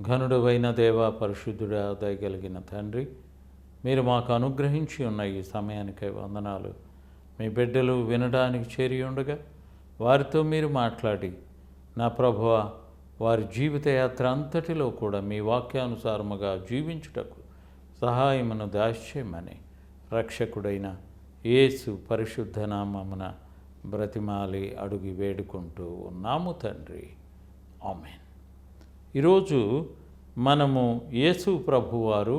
ఘనుడవైన దేవ, పరిశుద్ధుడా, దయగలిగిన తండ్రి, మీరు మాకు అనుగ్రహించి ఉన్న ఈ సమయానికై వందనాలు. మీ బిడ్డలు వినడానికి చేరి ఉండగా వారితో మీరు మాట్లాడి, నా ప్రభువా, వారి జీవిత యాత్ర అంతటిలో కూడా మీ వాక్యానుసారముగా జీవించుటకు సహాయమును దాస్యమని రక్షకుడైన యేసు పరిశుద్ధ నామమున బ్రతిమాలి అడుగి వేడుకుంటూ ఉన్నాము తండ్రి. ఆమేన్. ఈరోజు మనము యేసు ప్రభువారు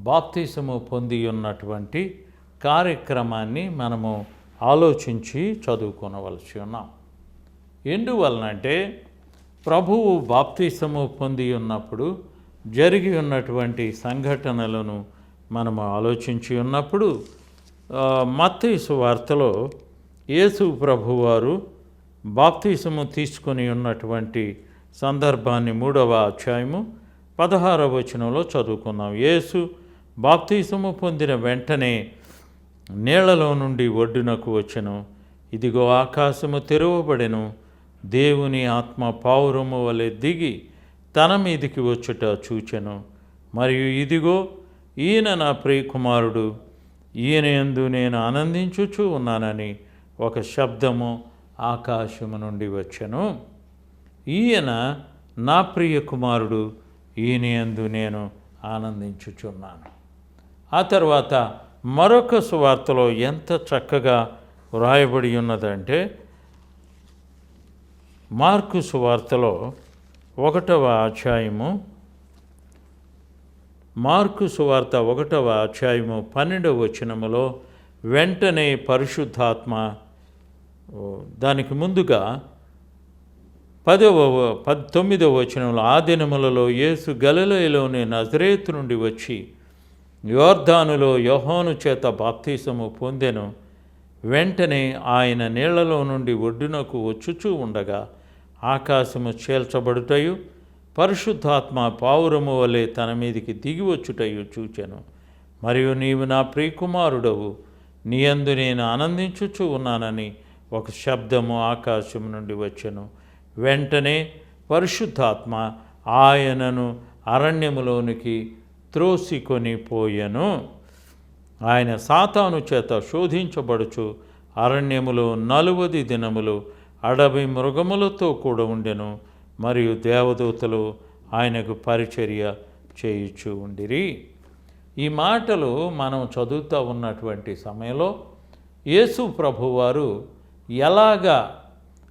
బాప్తిసము పొంది ఉన్నటువంటి కార్యక్రమాన్ని మనము ఆలోచించి చదువుకొనవలసి ఉన్నాం. ఎందువలనంటే ప్రభువు బాప్తిసము పొంది ఉన్నప్పుడు జరిగి ఉన్నటువంటి సంఘటనలను మనము ఆలోచించి ఉన్నప్పుడు మత్తయి సువార్తలో యేసు ప్రభువారు బాప్తిసము తీసుకొని ఉన్నటువంటి సందర్భాన్ని 3వ అధ్యాయము 16వ వచనంలో చదువుకున్నాం. యేసు బాప్తిసము పొందిన వెంటనే నీళ్లలో నుండి ఒడ్డునకు వచ్చెను. ఇదిగో ఆకాశము తెరవబడెను. దేవుని ఆత్మ పావురము వలె దిగి తన మీదికి వచ్చుట చూచెను. మరియు ఇదిగో ఈయన నా ప్రియకుమారుడు, ఈయన యందు నేను ఆనందించుచూ ఉన్నానని ఒక శబ్దము ఆకాశము నుండి వచ్చెను. ఈయన నా ప్రియ కుమారుడు, ఈయన యందు నేను ఆనందించుచున్నాను. ఆ తర్వాత మరొక సువార్తలో ఎంత చక్కగా వ్రాయబడి ఉన్నదంటే, మార్కు సువార్తలో 1వ అధ్యాయము, మార్కు సువార్త 1వ అధ్యాయము 12వ వచనములో వెంటనే పరిశుద్ధాత్మ, దానికి ముందుగా 19వ వచనంలో, ఆ దినములలో యేసు గలిలయలోని నజరేతు నుండి వచ్చి యోర్దానులో యోహాను చేత బాప్తిసము పొందెను. వెంటనే ఆయన నీళ్లలో నుండి ఒడ్డునకు వచ్చుచూ ఉండగా ఆకాశము చీల్చబడుటయు పరిశుద్ధాత్మ పావురము వలె తన మీదికి దిగి వచ్చుటయు చూచెను. మరియు నీవు నా ప్రియకుమారుడవు, నీ యందు నేను ఆనందించుచూ ఉన్నానని ఒక శబ్దము ఆకాశము నుండి వచ్చెను. వెంటనే పరిశుద్ధాత్మ ఆయనను అరణ్యములోనికి త్రోసికొని పోయెను. ఆయన సాతాను చేత శోధించబడుచు అరణ్యములో 40 దినములు అడవి మృగములతో కూడా ఉండెను. మరియు దేవదూతలు ఆయనకు పరిచర్య చేయుచూ ఉండిరి. ఈ మాటలు మనం చదువుతూ ఉన్నటువంటి సమయంలో యేసు ప్రభువారు ఎలాగా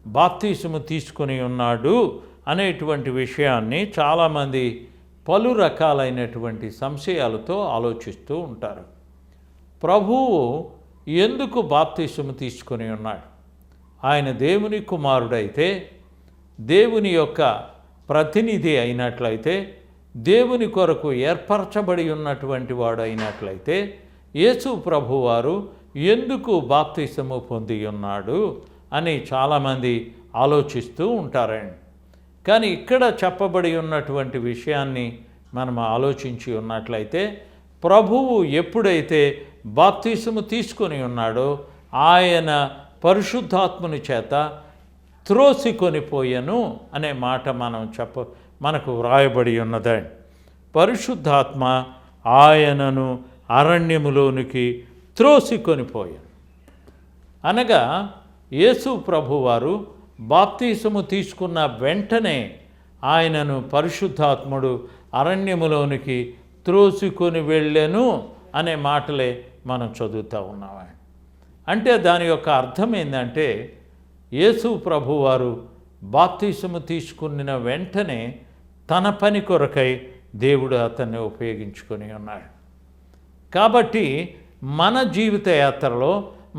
బాప్తిసము తీసుకొని ఉన్నాడు అనేటువంటి విషయాన్ని చాలామంది పలు రకాలైనటువంటి సంశయాలతో ఆలోచిస్తూ ఉంటారు. ప్రభువు ఎందుకు బాప్తిసము తీసుకొని ఉన్నాడు? ఆయన దేవుని కుమారుడైతే, దేవుని యొక్క ప్రతినిధి అయినట్లయితే, దేవుని కొరకు ఏర్పరచబడి ఉన్నటువంటి వాడు అయినట్లయితే, యేసు ప్రభువారు ఎందుకు బాప్తిసము పొంది ఉన్నాడు అని చాలామంది ఆలోచిస్తూ ఉంటారండి. కానీ ఇక్కడ చెప్పబడి ఉన్నటువంటి విషయాన్ని మనం ఆలోచించి ఉన్నట్లయితే, ప్రభువు ఎప్పుడైతే బాప్తిసము తీసుకొని ఉన్నాడో ఆయన పరిశుద్ధాత్మని చేత త్రోసికొనిపోయెను అనే మాట మనకు వ్రాయబడి ఉన్నదండి. పరిశుద్ధాత్మ ఆయనను అరణ్యములోనికి త్రోసికొనిపోయాను అనగా, యేసు ప్రభువారు బాప్తిసము తీసుకున్న వెంటనే ఆయనను పరిశుద్ధాత్ముడు అరణ్యములోనికి త్రోసికొని వెళ్ళెను అనే మాటలే మనం చదువుతూ ఉన్నాము. అంటే దాని యొక్క అర్థం ఏంటంటే, యేసు ప్రభువారు బాప్తిసము తీసుకున్న వెంటనే తన పని కొరకై దేవుడు అతన్ని ఉపయోగించుకొని ఉన్నాడు. కాబట్టి మన జీవిత యాత్రలో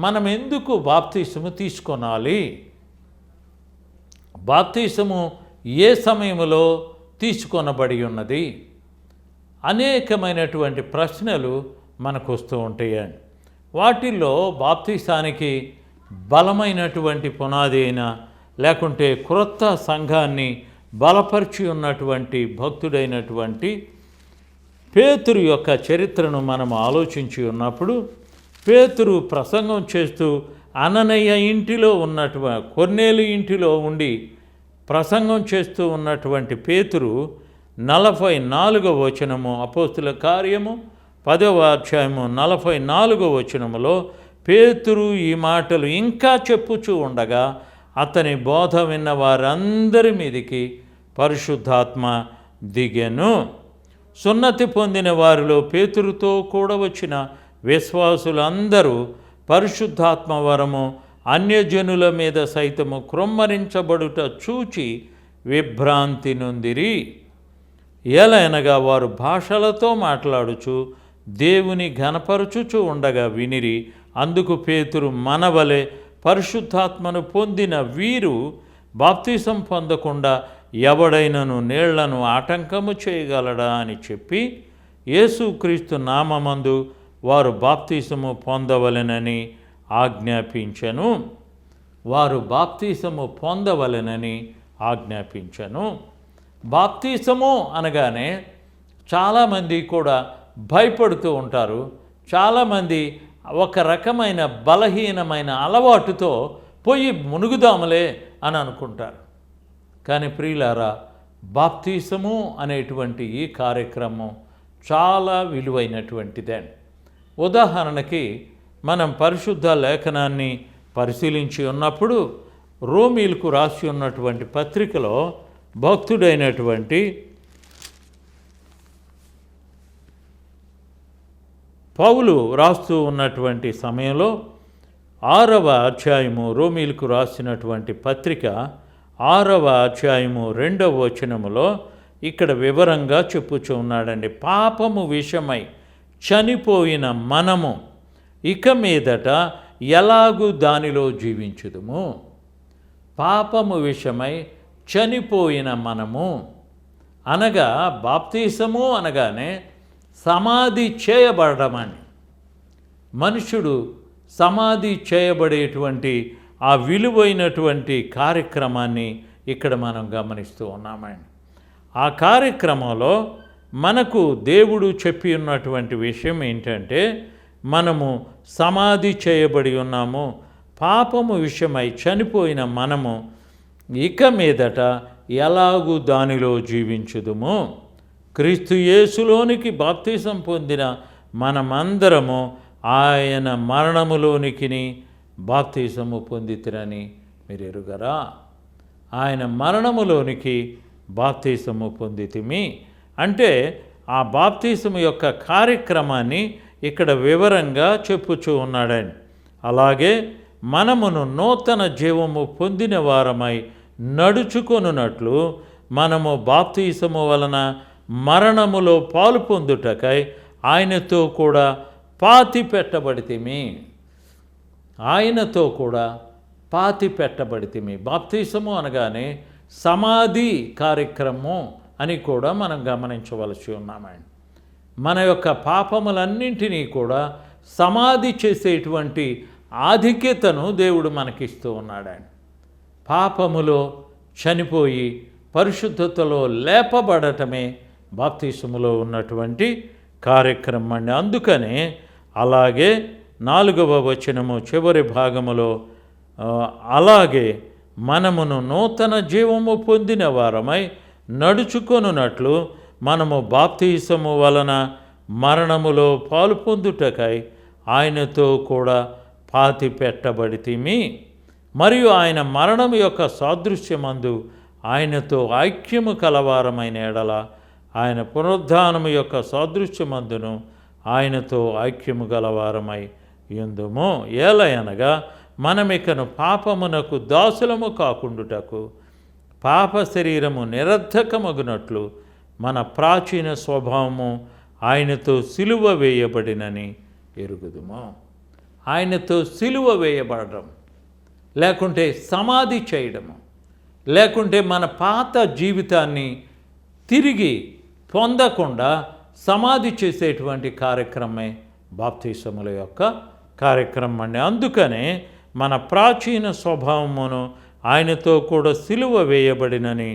మనం ఎందుకు బాప్తిసము తీసుకొనాలి? బాప్తిసము ఏ సమయంలో తీసుకొనబడి ఉన్నది? అనేకమైనటువంటి ప్రశ్నలు మనకు వస్తూ ఉంటాయండి. వాటిల్లో బాప్తిసానికి బలమైనటువంటి పునాది అయినా, లేకుంటే క్రొత్త సంఘాన్ని బలపరిచి ఉన్నటువంటి భక్తుడైనటువంటి పేతురు యొక్క చరిత్రను మనం ఆలోచించి ఉన్నప్పుడు, పేతురు ప్రసంగం చేస్తూ అననయ్య ఇంటిలో కొర్నేలు ఇంటిలో ఉండి ప్రసంగం చేస్తూ ఉన్నటువంటి పేతురు 44వ వచనము, అపోస్తుల కార్యము 10వ అధ్యాయము 44వ వచనములో పేతురు ఈ మాటలు ఇంకా చెప్పుచూ ఉండగా అతని బోధ విన్న వారందరి మీదికి పరిశుద్ధాత్మ దిగెను. సున్నతి పొందిన వారిలో పేతురుతో కూడా వచ్చిన విశ్వాసులందరూ పరిశుద్ధాత్మ వరము అన్యజనుల మీద సైతము క్రొమ్మరించబడుట చూచి విభ్రాంతి నొందిరి. ఏలైనగా వారు భాషలతో మాట్లాడుచు దేవుని ఘనపరచుచు ఉండగా వినిరి. అందుకు పేతురు, మనవలే పరిశుద్ధాత్మను పొందిన వీరు బాప్తిసం పొందకుండా ఎవడైనను నీళ్లను ఆటంకము చేయగలడా అని చెప్పి యేసుక్రీస్తు నామమందు వారు బాప్తిసము పొందవలెనని ఆజ్ఞాపించెను. వారు బాప్తిసము పొందవలెనని ఆజ్ఞాపించెను. బాప్తిసము అనగానే చాలామంది కూడా భయపడుతూ ఉంటారు. చాలామంది ఒక రకమైన బలహీనమైన అలవాటుతో పోయి మునుగుదాములే అని అనుకుంటారు. కానీ ప్రియులారా, బాప్తిసము అనేటువంటి ఈ కార్యక్రమం చాలా విలువైనటువంటిదే. ఉదాహరణకి మనం పరిశుద్ధ లేఖనాన్ని పరిశీలించి ఉన్నప్పుడు రోమీలకు రాసి ఉన్నటువంటి పత్రికలో భక్తుడైనటువంటి పౌలు రాస్తూ ఉన్నటువంటి సమయంలో 6వ అధ్యాయము, రోమీలకు రాసినటువంటి పత్రిక 6వ అధ్యాయము 2వ వచనములో ఇక్కడ వివరంగా చెప్పుచూ ఉన్నాడండి. పాపము విషయమై చనిపోయిన మనము ఇక మీదట ఎలాగూ దానిలో జీవించుదుము. పాపము విషయమై చనిపోయిన మనము అనగా బాప్తిసము అనగానే సమాధి చేయబడడం అని. మనుషుడు సమాధి చేయబడేటువంటి ఆ విలువైనటువంటి కార్యక్రమాన్ని ఇక్కడ మనం గమనిస్తూ ఉన్నామండి. ఆ కార్యక్రమంలో మనకు దేవుడు చెప్పి ఉన్నటువంటి విషయం ఏంటంటే, మనము సమాధి చేయబడి ఉన్నాము. పాపము విషయమై చనిపోయిన మనము ఇక మీదట ఎలాగూ దానిలో జీవించుదుము. క్రీస్తు యేసులోనికి బాప్తిసం పొందిన మనమందరము ఆయన మరణములోనికి బాప్తిసము పొందితిరని మీరు ఎరుగరా? ఆయన మరణములోనికి బాప్తిసము పొందితిమి అంటే ఆ బాప్తిసము యొక్క కార్యక్రమాన్ని ఇక్కడ వివరంగా చెప్పుచూ ఉన్నాడండి. అలాగే మనమును నూతన జీవము పొందిన వారమై నడుచుకొనున్నట్లు మనము బాప్తిసము వలన మరణములో పాలు పొందుటకై ఆయనతో కూడా పాతి పెట్టబడితిమి. ఆయనతో కూడా పాతి పెట్టబడితిమి. బాప్తిసము అనగానే సమాధి కార్యక్రమం అని కూడా మనం గమనించవలసి ఉన్నామండి. మన యొక్క పాపములన్నింటినీ కూడా సమాధి చేసేటువంటి ఆధిక్యతను దేవుడు మనకిస్తూ ఉన్నాడండి. పాపములో చనిపోయి పరిశుద్ధతలో లేపబడటమే బాప్తిసములో ఉన్నటువంటి కార్యక్రమం అండి. అందుకనే అలాగే 4వ వచనము చివరి భాగములో అలాగే మనమును నూతన జీవము పొందిన వారమై నడుచుకొనున్నట్లు మనము బాప్తిసము వలన మరణములో పాలు పొందుటకై ఆయనతో కూడా పాతి పెట్టబడితిమి. మరియు ఆయన మరణము యొక్క సాదృశ్యమందు ఆయనతో ఐక్యము కలవారమైన ఎడల ఆయన పునరుద్ధానము యొక్క సాదృశ్యమందును ఆయనతో ఐక్యము గలవారమై యుందుము. ఏలయనగా మనమికను పాపమునకు దాసులము కాకుండుటకు పాప శరీరము నిరర్ధకమగునట్లు మన ప్రాచీన స్వభావము ఆయనతో సిలువ వేయబడినని ఎరుగుదుము. ఆయనతో సిలువ వేయబడడం, లేకుంటే సమాధి చేయడము, లేకుంటే మన పాత జీవితాన్ని తిరిగి పొందకుండా సమాధి చేసేటువంటి కార్యక్రమే బాప్తిసముల యొక్క కార్యక్రమం అండి. అందుకనే మన ప్రాచీన స్వభావమును ఆయనతో కూడా సిలువ వేయబడినని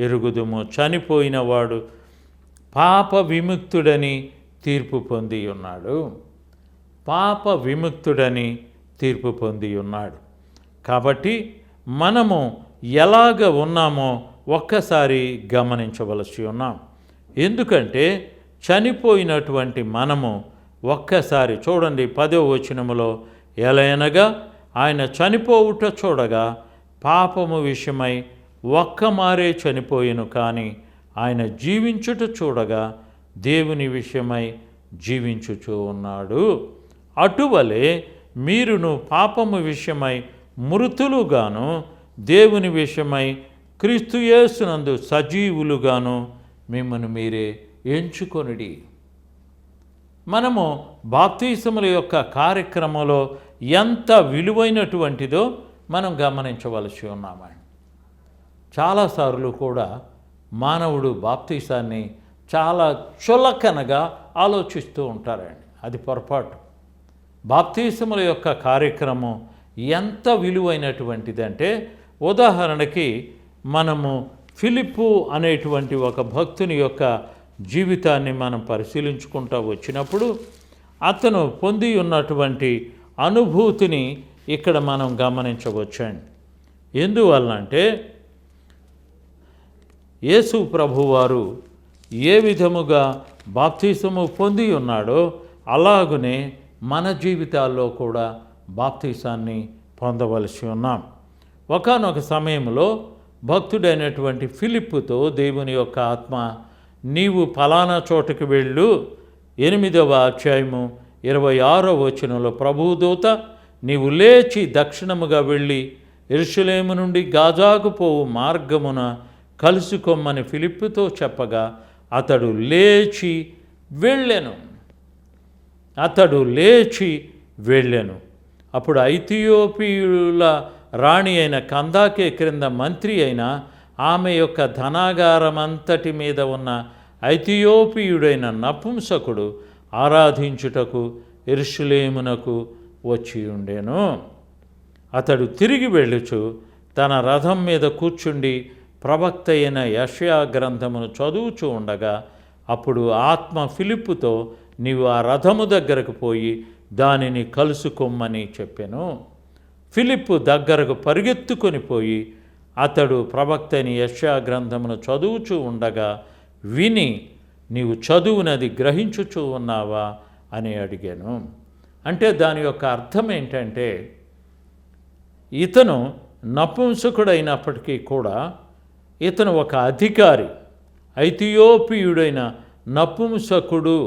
ఎరుగుదుము. చనిపోయిన వాడు పాప విముక్తుడని తీర్పు పొంది ఉన్నాడు. పాప విముక్తుడని తీర్పు పొంది ఉన్నాడు. కాబట్టి మనము ఎలాగ ఉన్నామో ఒక్కసారి గమనించవలసి ఉన్నాం. ఎందుకంటే చనిపోయినటువంటి మనము ఒక్కసారి చూడండి 10వ వచనములో, ఎలయనగా ఆయన చనిపోవుట చూడగా పాపము విషయమై ఒక్కమారే చనిపోయెను, కానీ ఆయన జీవించుట చూడగా దేవుని విషయమై జీవించుచూ ఉన్నాడు. అటువలే మీరును పాపము విషయమై మృతులుగాను దేవుని విషయమై క్రీస్తు యేసునందు సజీవులుగాను మిమ్మల్ని మీరే ఎంచుకొనిడి. మనము బాప్తిసముల యొక్క కార్యక్రమంలో ఎంత విలువైనటువంటిదో మనం గమనించవలసి ఉన్నామండి. చాలాసార్లు కూడా మానవుడు బాప్తిసాన్ని చాలా చులకనగా ఆలోచిస్తూ ఉంటారండి. అది పొరపాటు. బాప్తిసముల యొక్క కార్యక్రమం ఎంత విలువైనటువంటిదంటే, ఉదాహరణకి మనము ఫిలిప్పు అనేటువంటి ఒక భక్తుని యొక్క జీవితాన్ని మనం పరిశీలించుకుంటూ వచ్చినప్పుడు అతను పొంది ఉన్నటువంటి అనుభూతిని ఇక్కడ మనం గమనించవచ్చండి. ఎందువలనంటే యేసు ప్రభువారు ఏ విధముగా బాప్తిసము పొంది ఉన్నాడో అలాగునే మన జీవితాల్లో కూడా బాప్తిసాన్ని పొందవలసి ఉన్నాం. ఒకానొక సమయంలో భక్తుడైనటువంటి ఫిలిప్పుతో దేవుని యొక్క ఆత్మ, నీవు ఫలానా చోటకి వెళ్ళు, 8వ అధ్యాయము 26వ వచనంలో, ప్రభువు దూత నీవు లేచి దక్షిణముగా వెళ్ళి యెరూషలేము నుండి గాజాకు పోవు మార్గమున కలుసుకోమని ఫిలిప్పుతో చెప్పగా అతడు లేచి వెళ్ళెను. అప్పుడు ఐథియోపియుల రాణి అయిన కందాకే క్రింద మంత్రి అయిన ఆమె యొక్క ధనాగారమంతటి మీద ఉన్న ఐథియోపియుడైన నపుంసకుడు ఆరాధించుటకు యెరూషలేమునకు వచ్చి ఉండెను. అతడు తిరిగి వెళ్ళుచు తన రథం మీద కూర్చుండి ప్రవక్త అయిన యెషయా గ్రంథమును చదువుచూ ఉండగా అప్పుడు ఆత్మ ఫిలిప్పుతో నీవు ఆ రథము దగ్గరకు పోయి దానిని కలుసుకోమని చెప్పెను. ఫిలిప్పు దగ్గరకు పరిగెత్తుకొని పోయి అతడు ప్రవక్త అయిన యెషయా గ్రంథమును చదువుచూ ఉండగా విని, నీవు చదువునది గ్రహించుచూ ఉన్నావా అని అడిగాను. అంటే దాని యొక్క అర్థం ఏంటంటే, ఇతను నపుంసకుడైనప్పటికీ కూడా ఇతను ఒక అధికారి, ఐథియోపియుడైన నపుంసకుడు,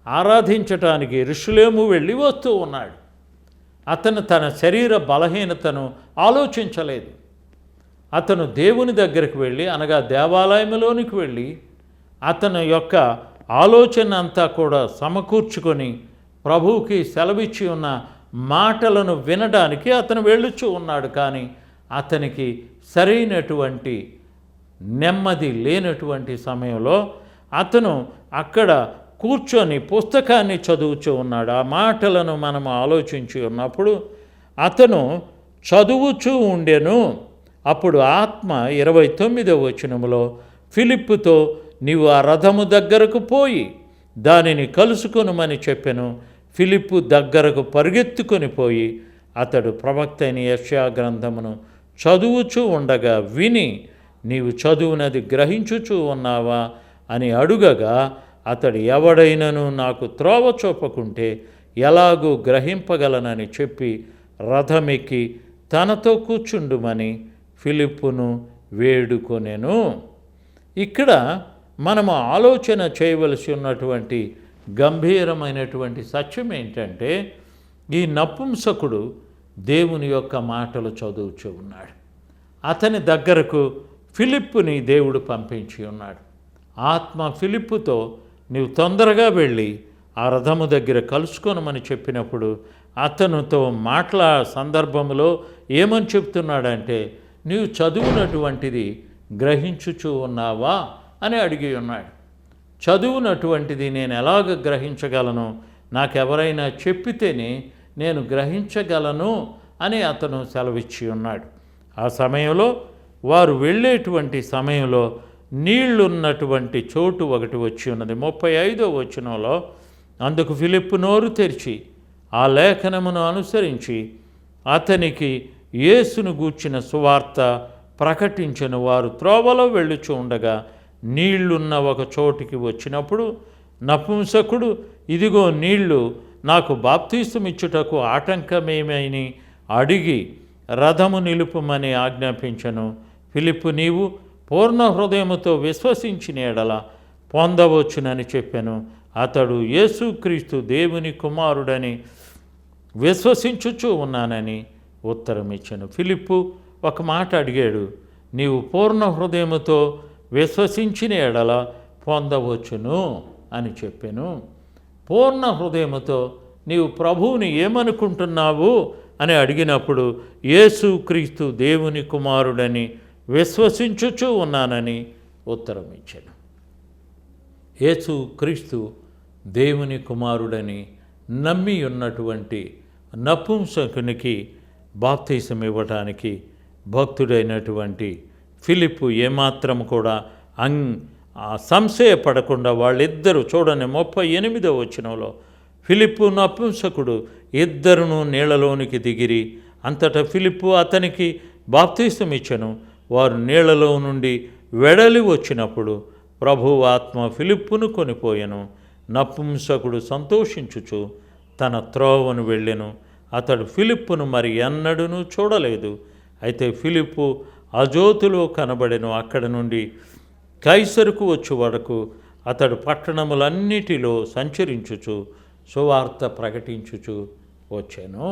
ఆరాధించటానికి యెరూషలేము వెళ్ళి వస్తూ ఉన్నాడు. అతను తన శరీర బలహీనతను ఆలోచించలేదు. అతను దేవుని దగ్గరికి వెళ్ళి, అనగా దేవాలయంలోనికి వెళ్ళి అతని యొక్క ఆలోచన అంతా కూడా సమకూర్చుకొని ప్రభువుకి సెలవిచ్చి ఉన్న మాటలను వినడానికి అతను వెళ్ళుచూ ఉన్నాడు. కానీ అతనికి సరైనటువంటి నెమ్మది లేనటువంటి సమయంలో అతను అక్కడ కూర్చొని పుస్తకాన్ని చదువుతూ ఉన్నాడు. ఆ మాటలను మనం ఆలోచించి ఉన్నప్పుడు అతను చదువుచూ ఉండెను. అప్పుడు ఆత్మ 29వ వచనములో ఫిలిప్పుతో నీవు ఆ రథము దగ్గరకు పోయి దానిని కలుసుకొనుమని చెప్పెను. ఫిలిప్పు దగ్గరకు పరిగెత్తుకొని పోయి అతడు ప్రవక్త అయిన యెషయా గ్రంథమును చదువుచూ ఉండగా విని, నీవు చదువునది గ్రహించుచూ ఉన్నావా అని అడుగగా అతడు, ఎవడైనను నాకు త్రోవ చూపకుంటే ఎలాగూ గ్రహింపగలనని చెప్పి రథమెక్కి తనతో కూర్చుండుమని ఫిలిప్పును వేడుకొనెను. ఇక్కడ మనము ఆలోచన చేయవలసి ఉన్నటువంటి గంభీరమైనటువంటి సత్యం ఏంటంటే, ఈ నపుంసకుడు దేవుని యొక్క మాటలు చదువుచూ ఉన్నాడు. అతని దగ్గరకు ఫిలిప్పుని దేవుడు పంపించి ఉన్నాడు. ఆత్మ ఫిలిప్పుతో నీవు తొందరగా వెళ్ళి ఆ రథము దగ్గర కలుసుకొనమని చెప్పినప్పుడు అతనితో సందర్భంలో ఏమని చెప్తున్నాడంటే, నీవు చదువునటువంటిది గ్రహించుచూ ఉన్నావా అని అడిగి ఉన్నాడు. చదువునటువంటిది నేను ఎలాగ గ్రహించగలను, నాకెవరైనా చెప్పితేనే నేను గ్రహించగలను అని అతను సెలవిచ్చి ఉన్నాడు. ఆ సమయంలో వారు వెళ్ళేటువంటి సమయంలో నీళ్లున్నటువంటి చోటు ఒకటి వచ్చి ఉన్నది. 35వ వచనంలో, అందుకు ఫిలిప్పు నోరు తెరిచి ఆ లేఖనమును అనుసరించి అతనికి యేసును గూర్చిన సువార్త ప్రకటించిన. వారు త్రోవలో వెళ్ళుచూ ఉండగా నీళ్లున్న ఒక చోటికి వచ్చినప్పుడు నపుంసకుడు, ఇదిగో నీళ్లు, నాకు బాప్తీసమిచ్చుటకు ఆటంకమేమని అడిగి రథము నిలుపుమని ఆజ్ఞాపించను. ఫిలిప్పు, నీవు పూర్ణ హృదయముతో విశ్వసించిన ఎడల పొందవచ్చునని చెప్పాను. అతడు యేసుక్రీస్తు దేవుని కుమారుడని విశ్వసించుచూ ఉన్నానని ఉత్తరం ఇచ్చాను. ఫిలిప్పు ఒక మాట అడిగాడు, నీవు పూర్ణ హృదయముతో విశ్వసించిన ఎడల పొందవచ్చును అని చెప్పాను. పూర్ణ హృదయముతో నీవు ప్రభువుని ఏమనుకుంటున్నావు అని అడిగినప్పుడు యేసుక్రీస్తు దేవుని కుమారుడని విశ్వసించుచూ ఉన్నానని ఉత్తరం ఇచ్చాను. యేసుక్రీస్తు దేవుని కుమారుడని నమ్మి ఉన్నటువంటి నపుంసకునికి బాప్తీసం ఇవ్వటానికి భక్తుడైనటువంటి ఫిలిప్పు ఏమాత్రం కూడా సంశయపడకుండా వాళ్ళిద్దరూ, చూడండి 38వ వచనంలో, ఫిలిప్పు నపుంసకుడు ఇద్దరును నీళ్లలోనికి దిగిరి. అంతటా ఫిలిప్పు అతనికి బాప్తీసం ఇచ్చెను. వారు నీళ్లలో నుండి వెడలి వచ్చినప్పుడు ప్రభువు ఆత్మ ఫిలిప్పును కొనిపోయెను. నపుంసకుడు సంతోషించుచు తన త్రోవను వెళ్ళెను. అతడు ఫిలిప్పును మరి ఎన్నడూనూ చూడలేదు. అయితే ఫిలిప్పు అజోతులో కనబడెను. అక్కడ నుండి కైసరుకు వచ్చు వరకు అతడు పట్టణములన్నిటిలో సంచరించుచు సువార్త ప్రకటించుచు వచ్చాను.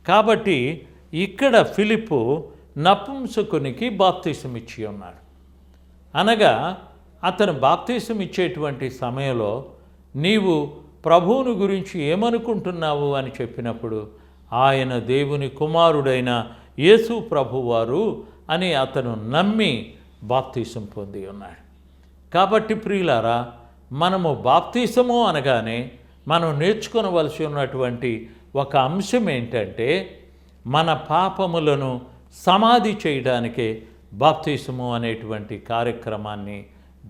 కాబట్టి ఇక్కడ ఫిలిప్పు నపుంసకునికి బాప్తీసం ఇచ్చి ఉన్నాడు. అనగా అతను బాప్తీసం ఇచ్చేటువంటి సమయంలో నీవు ప్రభువుని గురించి ఏమనుకుంటున్నావు అని చెప్పినప్పుడు ఆయన దేవుని కుమారుడైన యేసు ప్రభువారు అని అతను నమ్మి బాప్తీసం పొంది ఉన్నాడు. కాబట్టి ప్రియులారా, మనము బాప్తీసము అనగానే మనం నేర్చుకొనవలసి ఉన్నటువంటి ఒక అంశం ఏంటంటే, మన పాపములను సమాధి చేయడానికే బాప్తీసము అనేటువంటి కార్యక్రమాన్ని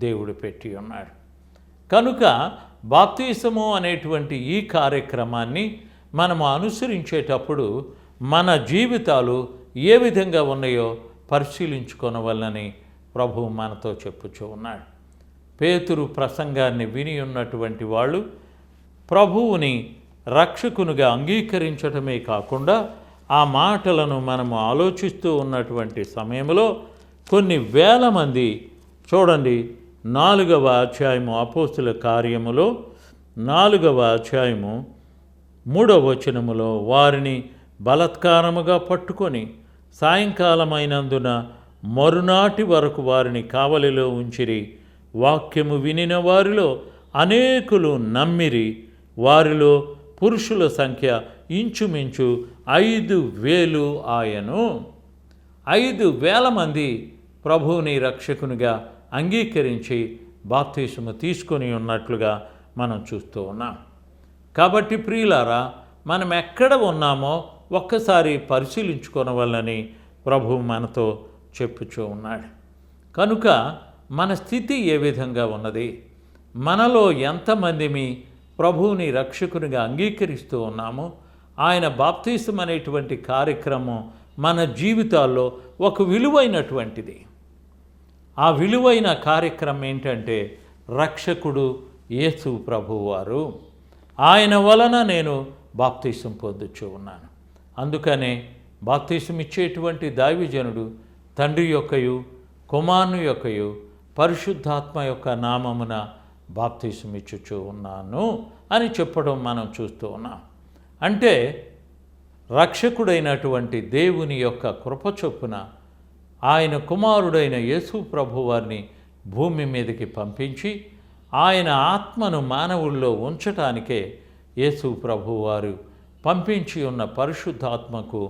దేవుడు పెట్టి ఉన్నాడు. కనుక బాప్తీసము అనేటువంటి ఈ కార్యక్రమాన్ని మనము అనుసరించేటప్పుడు మన జీవితాలు ఏ విధంగా ఉన్నాయో పరిశీలించుకొనవలనని ప్రభువు మనతో చెప్పుచూ ఉన్నాడు. పేతురు ప్రసంగాన్ని విని ఉన్నటువంటి వాళ్ళు ప్రభువుని రక్షకునిగా అంగీకరించడమే కాకుండా ఆ మాటలను మనము ఆలోచిస్తూ ఉన్నటువంటి సమయంలో కొన్ని వేల మంది, చూడండి 4వ అధ్యాయము అపోస్తుల కార్యములో 4వ అధ్యాయము 3వ వచనములో, వారిని బలాత్కారముగా పట్టుకొని సాయంకాలమైనందున మరునాటి వరకు వారిని కావలిలో ఉంచిరి. వాక్యము వినిన వారిలో అనేకులు నమ్మిరి. వారిలో పురుషుల సంఖ్య ఇంచుమించు 5,000 ఆయను. 5,000 మంది ప్రభువుని రక్షకునిగా అంగీకరించి బాప్తీసము తీసుకొని ఉన్నట్లుగా మనం చూస్తూ ఉన్నాం. కాబట్టి ప్రియులారా, మనం ఎక్కడ ఉన్నామో ఒక్కసారి పరిశీలించుకోనవల్లని ప్రభువు మనతో చెప్పుచూ ఉన్నాడు. కనుక మన స్థితి ఏ విధంగా ఉన్నది, మనలో ఎంతమందిమి ప్రభువుని రక్షకునిగా అంగీకరిస్తూ ఉన్నాము, ఆయన బాప్తీసం అనేటువంటి కార్యక్రమం మన జీవితాల్లో ఒక విలువైనటువంటిది. ఆ విలువైన కార్యక్రమం ఏంటంటే రక్షకుడు యేసు ప్రభువారు. ఆయన వలన నేను బాప్తీసం పొందుచూ ఉన్నాను. అందుకనే బాప్తీసం ఇచ్చేటువంటి దైవజనుడు తండ్రి యొక్కయు కుమారుని యొక్కయు పరిశుద్ధాత్మ యొక్క నామమున బాప్తీసం ఇచ్చుచూ ఉన్నాను అని చెప్పడం మనం చూస్తూ ఉన్నాం. అంటే రక్షకుడైనటువంటి దేవుని యొక్క కృప చొప్పున ఆయన కుమారుడైన యేసు ప్రభువారిని భూమి మీదకి పంపించి ఆయన ఆత్మను మానవుల్లో ఉంచటానికే యేసు ప్రభువారు పంపించి ఉన్న పరిశుద్ధాత్మకు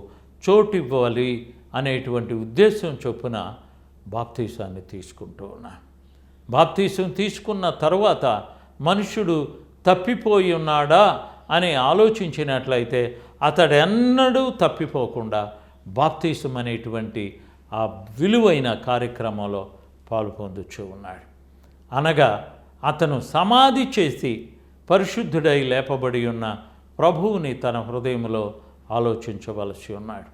చోటివ్వాలి అనేటువంటి ఉద్దేశం చొప్పున బాప్తీసాన్ని తీసుకుంటూ ఉన్నా. బాప్తీసం తీసుకున్న తరువాత మనుష్యుడు తప్పిపోయి ఉన్నాడా అని ఆలోచించినట్లయితే అతడెన్నడూ తప్పిపోకుండా బాప్తీసం అనేటువంటి ఆ విలువైన కార్యక్రమంలో పాలు పొందుచూ ఉన్నాడు. అనగా అతను సమాధి చేసి పరిశుద్ధుడై లేపబడి ఉన్న ప్రభువుని తన హృదయంలో ఆలోచించవలసి ఉన్నాడు.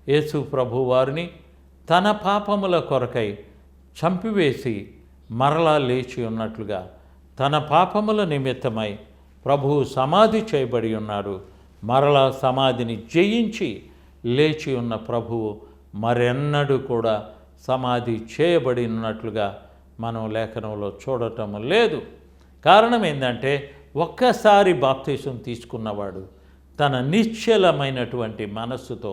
యేసు ప్రభువారిని తన పాపముల కొరకై చంపివేసి మరలా లేచి ఉన్నట్లుగా తన పాపముల నిమిత్తమై ప్రభువు సమాధి చేయబడి ఉన్నాడు. మరలా సమాధిని జయించి లేచి ఉన్న ప్రభువు మరెన్నడూ కూడా సమాధి చేయబడి ఉన్నట్లుగా మనం లేఖనంలో చూడటం లేదు. కారణం ఏంటంటే ఒక్కసారి బాప్తీసం తీసుకున్నవాడు తన నిశ్చలమైనటువంటి మనస్సుతో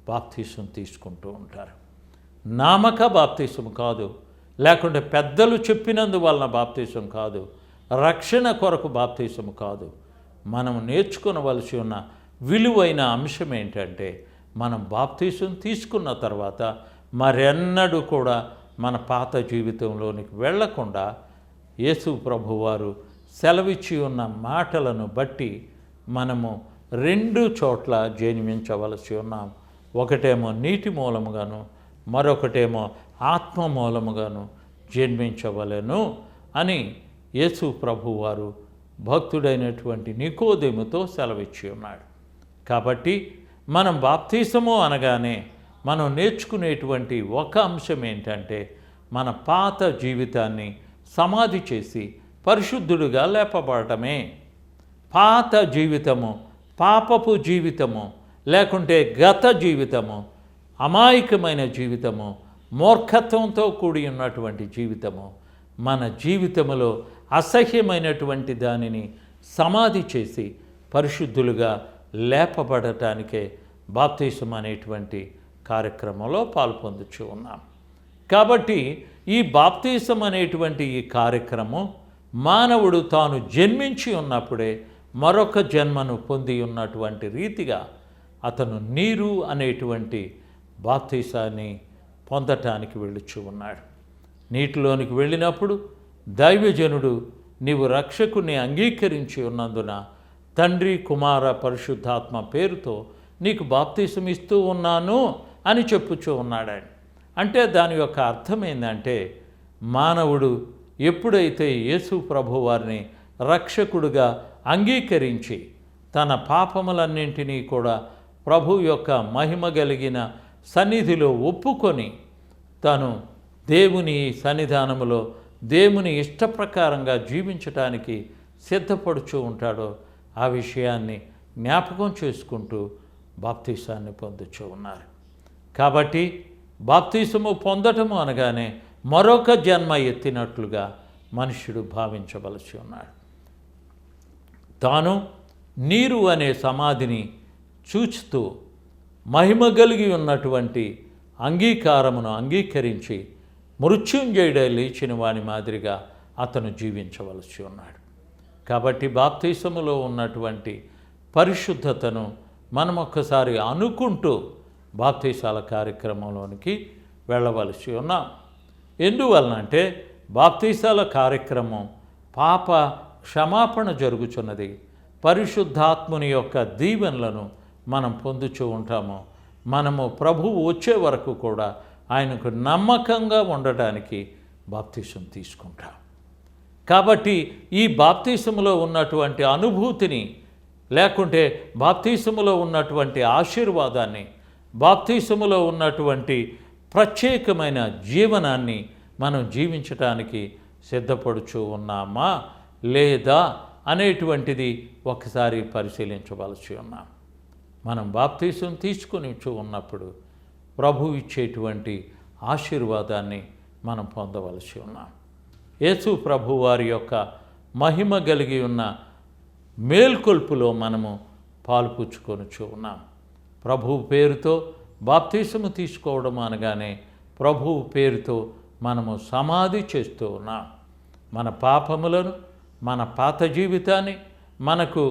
బాప్తీసం తీసుకుంటూ ఉంటారు. నామక బాప్తీసం కాదు, లేకుంటే పెద్దలు చెప్పినందువలన బాప్తీసం కాదు, రక్షణ కొరకు బాప్తీసం కాదు. మనం నేర్చుకోవలసి ఉన్న విలువైన అంశం ఏంటంటే మనం బాప్తీసం తీసుకున్న తర్వాత మరెన్నడూ కూడా మన పాత జీవితంలోనికి వెళ్లకుండా యేసు ప్రభువారు సెలవిచ్చి ఉన్న మాటలను బట్టి మనము 2 చోట్ల జన్మించవలసి ఉన్నాం. ఒకటేమో నీటి మూలముగాను, మరొకటేమో ఆత్మ మూలముగాను జన్మించవలెను అని యేసు ప్రభువారు భక్తుడైనటువంటి నికోదేముతో సెలవిచ్చి ఉన్నాడు. కాబట్టి మనం బాప్తీసము అనగానే మనం నేర్చుకునేటువంటి ఒక అంశం ఏంటంటే మన పాత జీవితాన్ని సమాధి చేసి పరిశుద్ధుడుగా లేపబడటమే. పాత జీవితము, పాపపు జీవితము, లేకుంటే గత జీవితము, అమాయకమైన జీవితము, మూర్ఖత్వంతో కూడి ఉన్నటువంటి జీవితము, మన జీవితములో అసహ్యమైనటువంటి దానిని సమాధి చేసి పరిశుద్ధులుగా లేపబడటానికే బాప్తీసం అనేటువంటి కార్యక్రమంలో పాల్పొందుచూ ఉన్నాం. కాబట్టి ఈ బాప్తీసం అనేటువంటి ఈ కార్యక్రమం మానవుడు తాను జన్మించి ఉన్నప్పుడే మరొక జన్మను పొంది ఉన్నటువంటి రీతిగా అతను నీరు అనేటువంటి బాప్తీసాన్ని పొందటానికి వెళ్ళుచూ ఉన్నాడు. నీటిలోనికి వెళ్ళినప్పుడు దైవజనుడు నీవు రక్షకుని అంగీకరించి ఉన్నందున తండ్రి, కుమార, పరిశుద్ధాత్మ పేరుతో నీకు బాప్తీసం ఇస్తూ ఉన్నాను అని చెప్పుచూ ఉన్నాడు. అంటే దాని యొక్క అర్థం ఏంటంటే మానవుడు ఎప్పుడైతే యేసు ప్రభువారిని రక్షకుడుగా అంగీకరించి తన పాపములన్నింటినీ కూడా ప్రభు యొక్క మహిమ కలిగిన సన్నిధిలో ఒప్పుకొని తను దేవుని సన్నిధానములో దేవుని ఇష్టప్రకారంగా జీవించటానికి సిద్ధపడుచూ ఉంటాడో ఆ విషయాన్ని జ్ఞాపకం చేసుకుంటూ బాప్తీసాన్ని పొందుచూ ఉన్నారు. కాబట్టి బాప్తీసము పొందటము అనగానే మరొక జన్మ ఎత్తినట్లుగా మనుష్యుడు భావించవలసి ఉన్నాడు. తాను నీరు అనే సమాధిని చూచుతూ మహిమ కలిగి ఉన్నటువంటి అంగీకారమును అంగీకరించి మృత్యుంజయుడై లేచిన వాని మాదిరిగా అతను జీవించవలసి ఉన్నాడు. కాబట్టి బాప్తీసములో ఉన్నటువంటి పరిశుద్ధతను మనం ఒక్కసారి అనుకుంటూ బాప్తీసాల కార్యక్రమంలోనికి వెళ్ళవలసి ఉన్నాం. ఎందువలనంటే బాప్తీసాల కార్యక్రమం పాప క్షమాపణ జరుగుచున్నది. పరిశుద్ధాత్ముని యొక్క దీవెనలను మనం పొందుచూ ఉంటాము. మనము ప్రభువు వచ్చే వరకు కూడా ఆయనకు నమ్మకంగా ఉండడానికి బాప్తీసం తీసుకుంటాం. కాబట్టి ఈ బాప్తీసములో ఉన్నటువంటి అనుభూతిని, లేకుంటే బాప్తీసములో ఉన్నటువంటి ఆశీర్వాదాన్ని, బాప్తీసములో ఉన్నటువంటి ప్రత్యేకమైన జీవనాన్ని మనం జీవించటానికి సిద్ధపడుచూ ఉన్నామా లేదా అనేటువంటిది ఒకసారి పరిశీలించవలసి ఉన్నాం. మనం బాప్తీసం తీసుకుని ఉన్నప్పుడు ప్రభు ఇచ్చేటువంటి ఆశీర్వాదాన్ని మనం పొందవలసి ఉన్నాం. యేసు ప్రభు వారి యొక్క మహిమ కలిగి ఉన్న మేల్కొల్పులో మనము పాలుపుచ్చుకొనుచూ ఉన్నాం. ప్రభువు పేరుతో బాప్తీసము తీసుకోవడం అనగానే ప్రభువు పేరుతో మనము సమాధి చేస్తూ ఉన్నాం. మన పాపములను, మన పాత జీవితాన్ని, మనకు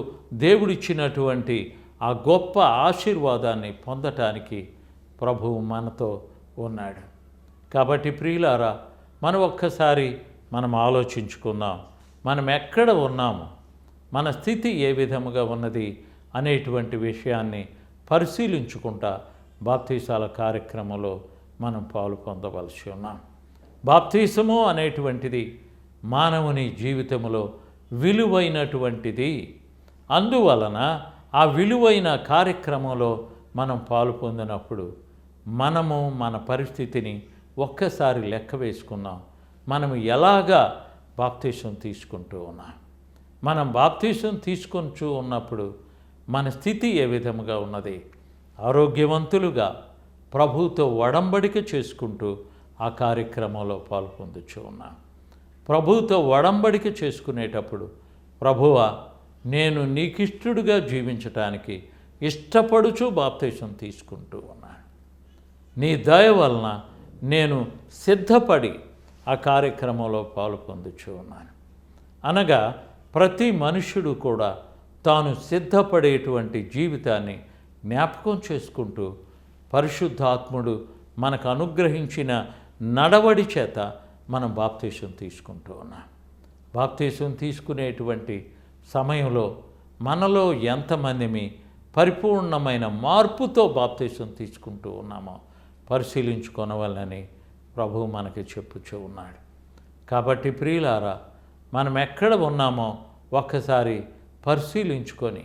దేవుడిచ్చినటువంటి ఆ గొప్ప ఆశీర్వాదాన్ని పొందటానికి ప్రభువు మనతో ఉన్నాడు. కాబట్టి ప్రియులారా, మనం ఒక్కసారి మనం ఆలోచించుకుందాం. మనం ఎక్కడ ఉన్నాము, మన స్థితి ఏ విధముగా ఉన్నది అనేటువంటి విషయాన్ని పరిశీలించుకుంటా బాప్తీసాల కార్యక్రమంలో మనం పాలు పొందవలసి ఉన్నాం. బాప్తీసము అనేటువంటిది మానవుని జీవితంలో విలువైనటువంటిది. అందువలన ఆ విలువైన కార్యక్రమంలో మనం పాలు పొందినప్పుడు మనము మన పరిస్థితిని ఒక్కసారి లెక్క వేసుకున్నాం. మనం ఎలాగా బాప్తీసం తీసుకుంటూ ఉన్నాం? మనం బాప్తీసం తీసుకుంటూ ఉన్నప్పుడు మన స్థితి ఏ విధముగా ఉన్నది? ఆరోగ్యవంతులుగా ప్రభువుతో ఒడంబడిక చేసుకుంటూ ఆ కార్యక్రమంలో పాల్పొందుచూ ఉన్నాం. ప్రభువుతో ఒడంబడిక చేసుకునేటప్పుడు, ప్రభువా, నేను నీకిష్టుడుగా జీవించటానికి ఇష్టపడుచు బాప్తీసం తీసుకుంటూ ఉన్నాను. నీ దయ వలన నేను సిద్ధపడి ఆ కార్యక్రమంలో పాల్పొందుచూ ఉన్నాను. అనగా ప్రతి మనుష్యుడు కూడా తాను సిద్ధపడేటువంటి జీవితాన్ని జ్ఞాపకం చేసుకుంటూ పరిశుద్ధాత్ముడు మనకు అనుగ్రహించిన నడవడి చేత మనం బాప్తీసం తీసుకుంటూ ఉన్నాం. బాప్తీసం తీసుకునేటువంటి సమయంలో మనలో ఎంతమందిమి పరిపూర్ణమైన మార్పుతో బాప్తీసం తీసుకుంటూ ఉన్నామో పరిశీలించుకొనవలనని ప్రభువు మనకి చెప్పుచూ ఉన్నాడు. కాబట్టి ప్రియులారా, మనం ఎక్కడ ఉన్నామో ఒక్కసారి పరిశీలించుకొని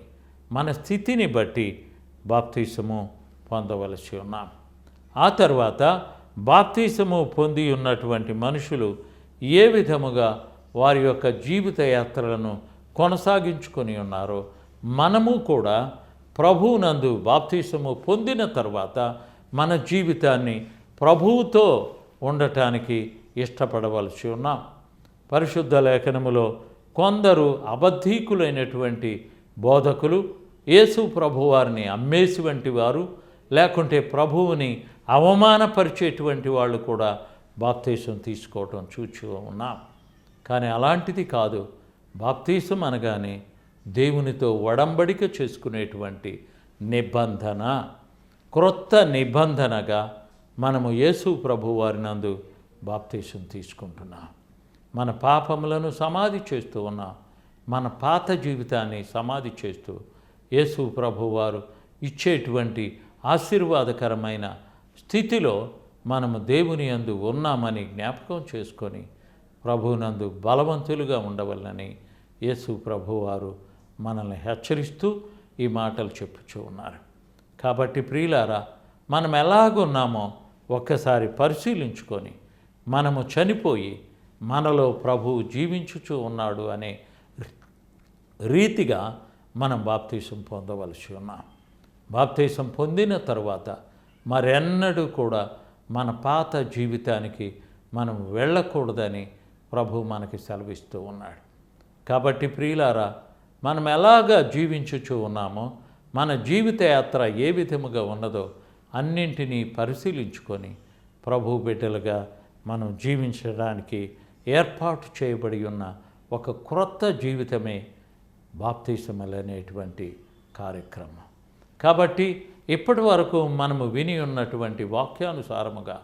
మన స్థితిని బట్టి బాప్తీసము పొందవలసి ఉన్నాం. ఆ తర్వాత బాప్తీసము పొంది ఉన్నటువంటి మనుషులు ఏ విధముగా వారి యొక్క జీవిత యాత్రలను కొనసాగించుకొని ఉన్నారో మనము కూడా ప్రభువునందు బాప్తీసము పొందిన తర్వాత మన జీవితాన్ని ప్రభువుతో ఉండటానికి ఇష్టపడవలసి ఉన్నాం. పరిశుద్ధ లేఖనములో కొందరు అబద్ధీకులైనటువంటి బోధకులు యేసు ప్రభువారిని అమ్మేసి వంటి వారు, లేకుంటే ప్రభువుని అవమానపరిచేటువంటి వాళ్ళు కూడా బాప్తీసం తీసుకోవటం చూచి ఉన్నాం. కానీ అలాంటిది కాదు. బాప్తీసం అనగానే దేవునితో ఒడంబడిక చేసుకునేటువంటి నిబంధన, క్రొత్త నిబంధనగా మనము యేసు ప్రభువారినందు బాప్తీసం తీసుకుంటున్నాం. మన పాపములను సమాధి చేస్తూ ఉన్నాం. మన పాత జీవితాన్ని సమాధి చేస్తూ యేసు ప్రభువారు ఇచ్చేటువంటి ఆశీర్వాదకరమైన స్థితిలో మనము దేవుని యందు ఉన్నామని జ్ఞాపకం చేసుకొని ప్రభువునందు బలవంతులుగా ఉండవలనని యేసు ప్రభువారు మనల్ని హెచ్చరిస్తూ ఈ మాటలు చెప్పుచూ ఉన్నారు. కాబట్టి ప్రియులారా, మనం ఎలాగున్నామో ఒక్కసారి పరిశీలించుకొని మనము చనిపోయి మనలో ప్రభువు జీవించుచూ ఉన్నాడు అనే రీతిగా మనం బాప్తీసం పొందవలసి ఉన్నాం. బాప్తీసం పొందిన తర్వాత మరెన్నడూ కూడా మన పాత జీవితానికి మనం వెళ్ళకూడదని ప్రభు మనకి సెలవిస్తూ ఉన్నాడు. కాబట్టి ప్రియులారా, మనం ఎలాగా జీవించుచూ ఉన్నామో, మన జీవిత యాత్ర ఏ విధముగా ఉన్నదో అన్నింటినీ పరిశీలించుకొని ప్రభు బిడ్డలుగా మనం జీవించడానికి ఏర్పాటు చేయబడి ఉన్న ఒక క్రొత్త జీవితమే బాప్తీసములు అనేటువంటి కార్యక్రమం. కాబట్టి ఇప్పటి వరకు మనము విని ఉన్నటువంటి వాక్యానుసారముగా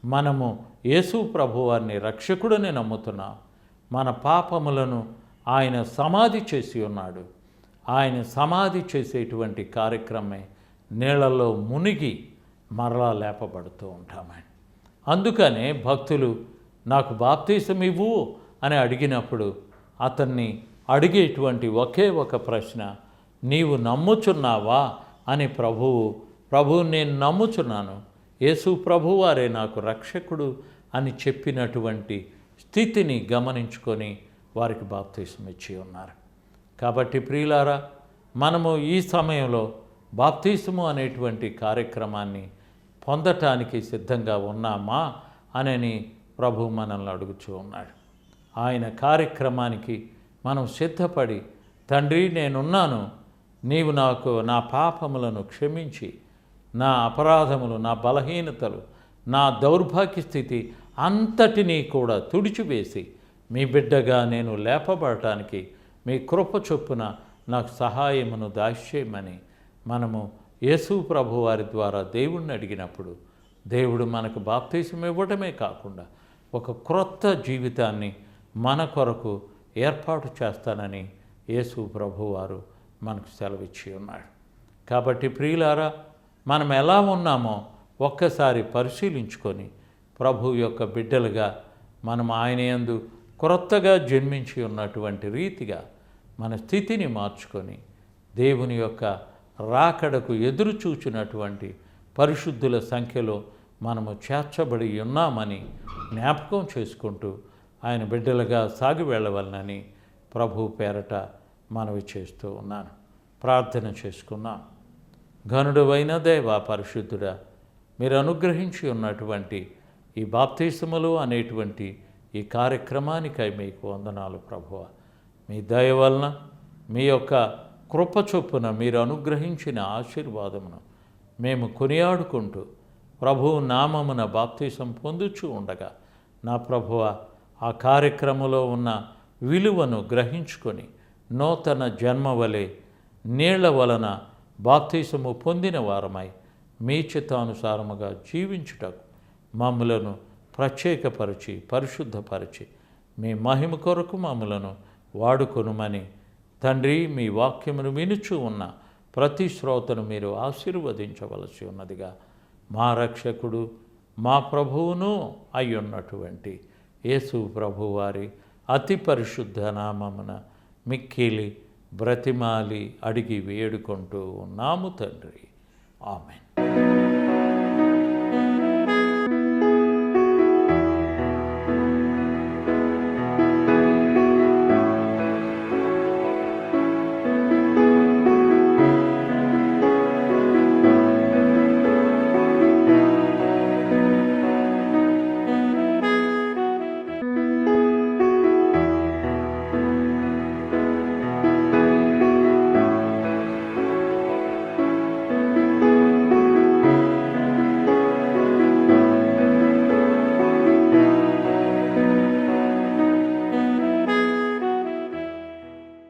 మనము యేసు ప్రభువారిని రక్షకుడని నమ్ముతున్నాం. మన పాపములను ఆయన సమాధి చేసి ఉన్నాడు. ఆయన సమాధి చేసేటువంటి కార్యక్రమే నీళ్ళలో మునిగి మరలా లేపబడుతూ ఉంటామని. అందుకనే భక్తులు నాకు బాప్తీసం ఇవ్వు అని అడిగినప్పుడు అతన్ని అడిగేటువంటి ఒకే ఒక ప్రశ్న, నీవు నమ్ముచున్నావా అని ప్రభువు నేను నమ్ముచున్నాను, యేసు ప్రభువారే నాకు రక్షకుడు అని చెప్పినటువంటి స్థితిని గమనించుకొని వారికి బాప్తీసం ఇచ్చి ఉన్నారు. కాబట్టి ప్రియులారా, మనము ఈ సమయంలో బాప్తీసము అనేటువంటి కార్యక్రమాన్ని పొందటానికి సిద్ధంగా ఉన్నామా అని ప్రభు మనల్ని అడుగుతూ ఉన్నాడు. ఆయన కార్యక్రమానికి మనం సిద్ధపడి, తండ్రి నేనున్నాను, నీవు నాకు నా పాపములను క్షమించి నా అపరాధములు, నా బలహీనతలు, నా దౌర్భాగ్య స్థితి అంతటినీ కూడా తుడిచివేసి మీ బిడ్డగా నేను లేపబడటానికి మీ కృప చొప్పున నాకు సహాయమును దాస్యమని మనము యేసు ప్రభు వారి ద్వారా దేవుణ్ణి అడిగినప్పుడు దేవుడు మనకు బాప్తీసం ఇవ్వడమే కాకుండా ఒక క్రొత్త జీవితాన్ని మన కొరకు ఏర్పాటు చేస్తానని యేసు ప్రభువారు మనకు సెలవిచ్చి ఉన్నాడు. కాబట్టి ప్రియులారా, మనం ఎలా ఉన్నామో ఒక్కసారి పరిశీలించుకొని ప్రభు యొక్క బిడ్డలుగా మనం ఆయన యందు క్రొత్తగా జన్మించి ఉన్నటువంటి రీతిగా మన స్థితిని మార్చుకొని దేవుని యొక్క రాకడకు ఎదురు చూచినటువంటి పరిశుద్ధుల సంఖ్యలో మనము చేర్చబడి ఉన్నామని జ్ఞాపకం చేసుకుంటూ ఆయన బిడ్డలుగా సాగి వెళ్ళవలనని ప్రభు పేరట మనవి చేస్తూ ఉన్నాను. ప్రార్థన చేసుకున్నాం. ఘనుడైన దేవా, పరిశుద్ధుడా, మీరు అనుగ్రహించి ఉన్నటువంటి ఈ బాప్తిసములు అనేటువంటి ఈ కార్యక్రమానికై మీకు వందనాలు ప్రభువా. మీ దయ వలన, మీ యొక్క కృప చొప్పున మీరు అనుగ్రహించిన ఆశీర్వాదమును మేము కొనియాడుకుంటూ ప్రభువు నామమున బాప్తిసం పొందుచూ ఉండగా, నా ప్రభువ, ఆ కార్యక్రమంలో ఉన్న విలువను గ్రహించుకొని నూతన జన్మ వలె నీళ్ల వలన బాప్తిసము పొందిన వారమై మీ చిత్తానుసారముగా జీవించుటకు మమ్ములను ప్రత్యేకపరిచి పరిశుద్ధపరిచి మీ మహిమ కొరకు మమ్ములను వాడుకొనుమని తండ్రి, మీ వాక్యమును వినుచూ ఉన్న ప్రతి శ్రోతను మీరు ఆశీర్వదించవలసి ఉన్నదిగా మా రక్షకుడు మా ప్రభువును అయ్యున్నటువంటి యేసు ప్రభువారి అతి పరిశుద్ధ నామమున మిక్కిలి బ్రతిమాలి అడిగి వేడుకుంటూ ఉన్నాము తండ్రి. ఆమెన్.